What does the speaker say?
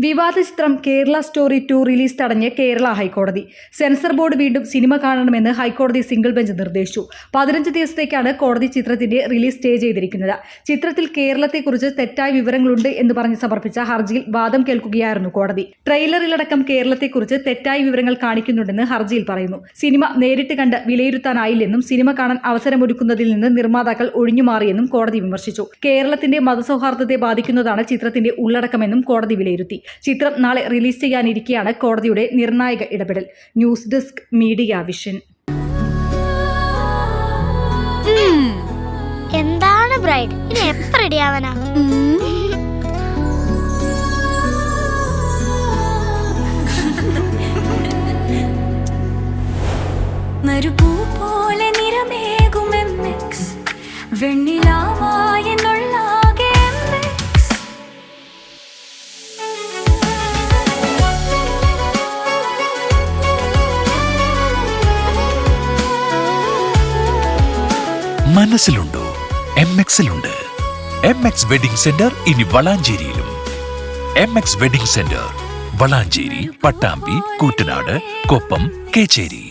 വിവാദ ചിത്രം Kerala story 2 release തടഞ്ഞ് കേരള ഹൈക്കോടതി. സെൻസർ ബോർഡ് വീണ്ടും സിനിമ കാണണമെന്ന് ഹൈക്കോടതി സിംഗിൾ ബെഞ്ച് നിർദ്ദേശിച്ചു. 15 ദിവസത്തേക്കാണ് കോടതി ചിത്രത്തിന്റെ റിലീസ് സ്റ്റേ ചെയ്തിരിക്കുന്നത്. ചിത്രത്തിൽ കേരളത്തെക്കുറിച്ച് തെറ്റായ വിവരങ്ങളുണ്ട് എന്ന് പറഞ്ഞ് സമർപ്പിച്ച ഹർജിയിൽ വാദം കേൾക്കുകയായിരുന്നു കോടതി. ട്രെയിലറിലടക്കം കേരളത്തെക്കുറിച്ച് തെറ്റായ വിവരങ്ങൾ കാണിക്കുന്നുണ്ടെന്ന് ഹർജിയിൽ പറയുന്നു. സിനിമ നേരിട്ട് കണ്ട് വിലയിരുത്താനായില്ലെന്നും സിനിമ കാണാൻ അവസരമൊരുക്കുന്നതിൽ നിന്ന് നിർമ്മാതാക്കൾ ഒഴിഞ്ഞുമാറിയെന്നും കോടതി വിമർശിച്ചു. കേരളത്തിന്റെ മതസൗഹാർദ്ദത്തെ ബാധിക്കുന്നതാണ് ചിത്രത്തിന്റെ ഉള്ളടക്കമെന്നും കോടതി വിലയിരുത്തി. ചിത്രം നാളെ റിലീസ് ചെയ്യാനിരിക്കെയാണ് കോടതിയുടെ നിർണായക ഇടപെടൽ. News desk media vision. എന്താണ് ബ്രൈഡ്, ഇനി എപ്പോ റെഡിയാവാനാ? മരുപൂ പോലെ നിറമേകും MX വെണ്ണിലാവായി എന്നുള്ളാകെ MX. മനസ്സിലുണ്ടോ? MX-ലുണ്ട്. MX വെഡിംഗ് സെന്റർ ഇനി വളാഞ്ചേരിയിലും. MX wedding centre Valanchery, Pattambi, Koottanad, Koppam, Kecheri.